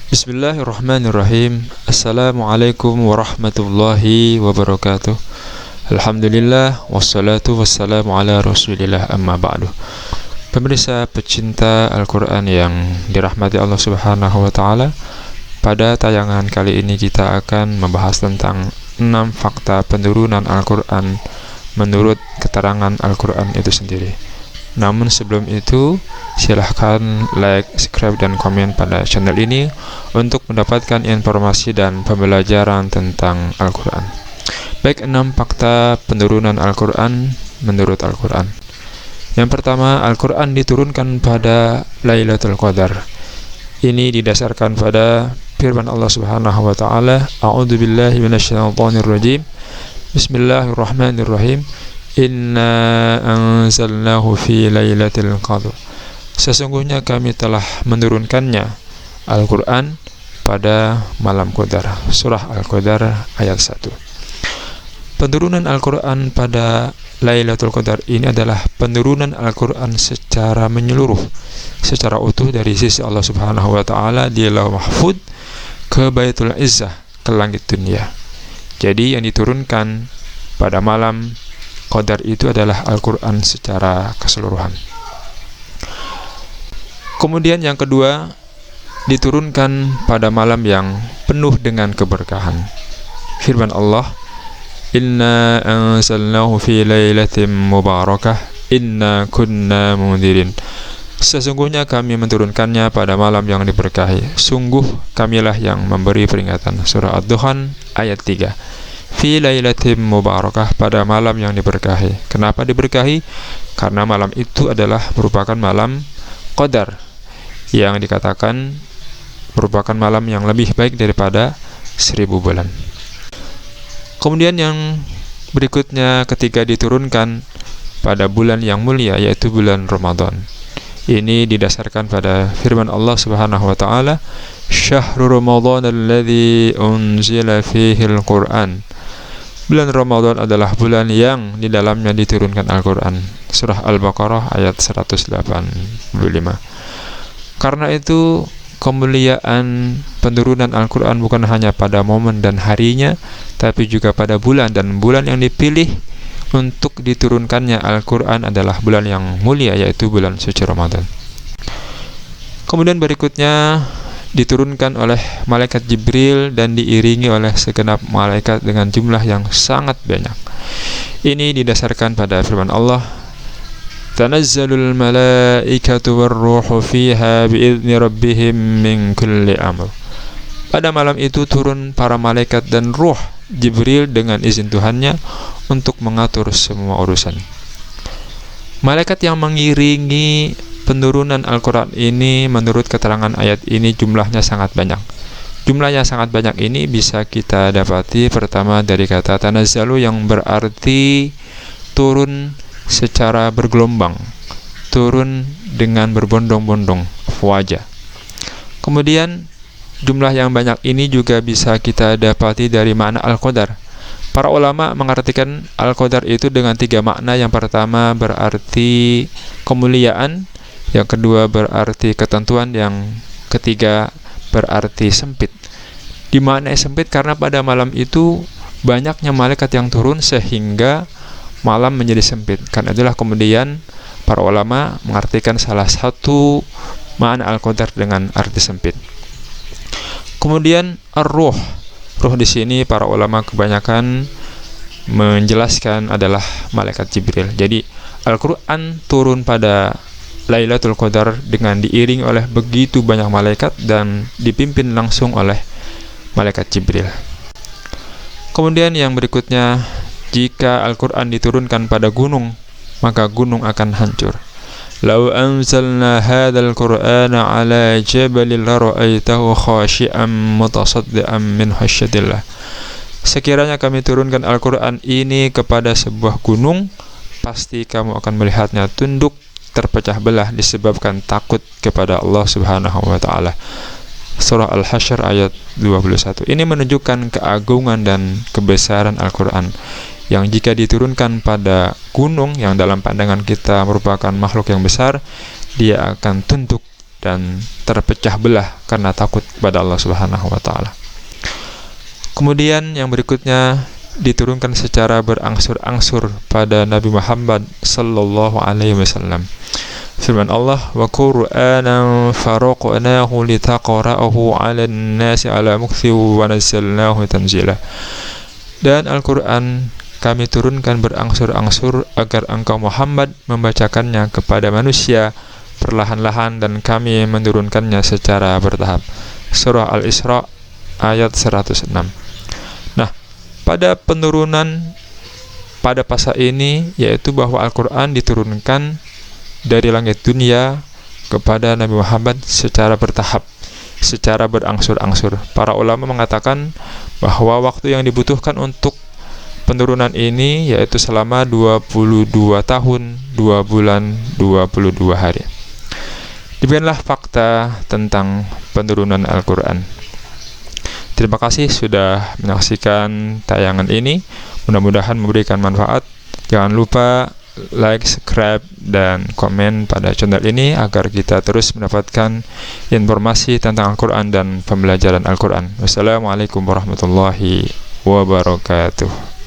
Bismillahirrahmanirrahim. Assalamualaikum warahmatullahi wabarakatuh. Alhamdulillah, wassalatu wassalamu ala rasulillah, amma ba'du. Pemirsa pecinta Al-Quran yang dirahmati Allah subhanahu wa ta'ala, pada tayangan kali ini kita akan membahas tentang 6 fakta penurunan Al-Quran menurut keterangan Al-Quran itu sendiri. Namun sebelum itu, silahkan like, subscribe, dan komen pada channel ini untuk mendapatkan informasi dan pembelajaran tentang Al-Quran. Baik, 6 fakta penurunan Al-Quran menurut Al-Quran. Yang pertama, Al-Quran diturunkan pada Lailatul Qadar. Ini didasarkan pada firman Allah subhanahu wa ta'ala, A'udzubillahi minasyaitonirrajim, Bismillahirrahmanirrahim, Inna anzalnahu fi lailatul qadar. Sesungguhnya kami telah menurunkannya Al-Quran pada malam Qadar. Surah Al-Qadar ayat 1. Penurunan Al-Quran pada Lailatul Qadar ini adalah penurunan Al-Quran secara menyeluruh, secara utuh dari sisi Allah subhanahu wa ta'ala di Lauh Mahfud ke Baitul Izzah, ke langit dunia. Jadi yang diturunkan pada malam Qadar itu adalah Al-Quran secara keseluruhan. Kemudian yang kedua, diturunkan pada malam yang penuh dengan keberkahan. Firman Allah, Inna anzalnahu fi lailatin mubarakah, Inna kunna mundirin. Sesungguhnya kami menurunkannya pada malam yang diberkahi, sungguh kamilah yang memberi peringatan. Surah Ad-Dukhan ayat 3. Fi lailatin mubarakah, pada malam yang diberkahi. Kenapa diberkahi? Karena malam itu adalah merupakan malam Qadar, yang dikatakan merupakan malam yang lebih baik daripada 1000 bulan. Kemudian yang berikutnya, ketika diturunkan pada bulan yang mulia, yaitu bulan Ramadan. Ini didasarkan pada firman Allah subhanahu wa ta'ala, Syahrul Ramadan alladzi unzila fihi al-Quran. Bulan Ramadan adalah bulan yang di dalamnya diturunkan Al-Quran. Surah Al-Baqarah ayat 185. Karena itu, kemuliaan penurunan Al-Quran bukan hanya pada momen dan harinya, tapi juga pada bulan, dan bulan yang dipilih untuk diturunkannya Al-Quran adalah bulan yang mulia, yaitu bulan suci Ramadan. Kemudian berikutnya, diturunkan oleh malaikat Jibril dan diiringi oleh segenap malaikat dengan jumlah yang sangat banyak. Ini didasarkan pada firman Allah, Tanazzalul malaikatu warruhu fiha biizni rabbihim min kulli amr. Pada malam itu turun para malaikat dan ruh Jibril dengan izin Tuhannya untuk mengatur semua urusan. Malaikat yang mengiringi penurunan Al-Quran ini menurut keterangan ayat ini jumlahnya sangat banyak. Jumlahnya sangat banyak ini bisa kita dapati pertama dari kata tanazzalu, yang berarti turun secara bergelombang, turun dengan berbondong-bondong wajah. Kemudian jumlah yang banyak ini juga bisa kita dapati dari makna Al-Qadar. Para ulama mengartikan Al-Qadar itu dengan 3 makna. Yang pertama berarti kemuliaan, yang kedua berarti ketentuan, yang ketiga berarti sempit. Dimaknai sempit karena pada malam itu banyaknya malaikat yang turun sehingga malam menjadi sempit. Karena itulah kemudian para ulama mengartikan salah satu makna Al-Qadar dengan arti sempit. Kemudian ar-ruh. Ruh di sini para ulama kebanyakan menjelaskan adalah malaikat Jibril. Jadi Al-Quran turun pada Lailatul Qadar dengan diiringi oleh begitu banyak malaikat dan dipimpin langsung oleh malaikat Jibril. Kemudian yang berikutnya, jika Al-Quran diturunkan pada gunung, maka gunung akan hancur. Lau anzalna hadzal Qur'ana 'ala jabalin la ra'aitahu khashi'an mutasaddian min khasyatillah. Sekiranya kami turunkan Al-Quran ini kepada sebuah gunung, pasti kamu akan melihatnya tunduk terpecah belah disebabkan takut kepada Allah subhanahu wa ta'ala. Surah Al-Hasyr ayat 21. Ini menunjukkan keagungan dan kebesaran Al-Quran, yang jika diturunkan pada gunung yang dalam pandangan kita merupakan makhluk yang besar, dia akan tunduk dan terpecah belah karena takut kepada Allah Subhanahu wa taala. Kemudian yang berikutnya diturunkan secara berangsur-angsur pada Nabi Muhammad sallallahu alaihi wasallam. Firman Allah, wa Qur'anan faraqnahu litaqra'ahu 'alan nasi 'ala mukthi wa nazzalnahu tanzila. Dan Al-Qur'an kami turunkan berangsur-angsur agar engkau Muhammad membacakannya kepada manusia perlahan-lahan, dan kami menurunkannya secara bertahap. Surah Al-Isra ayat 106. Nah, pada penurunan pada pasal ini yaitu bahwa Al-Quran diturunkan dari langit dunia kepada Nabi Muhammad secara bertahap, secara berangsur-angsur. Para ulama mengatakan bahwa waktu yang dibutuhkan untuk penurunan ini yaitu selama 22 tahun, 2 bulan, 22 hari. Demikianlah fakta tentang penurunan Al-Quran. Terima kasih sudah menyaksikan tayangan ini. Mudah-mudahan memberikan manfaat. Jangan lupa like, subscribe, dan komen pada channel ini agar kita terus mendapatkan informasi tentang Al-Quran dan pembelajaran Al-Quran. Wassalamualaikum warahmatullahi wabarakatuh.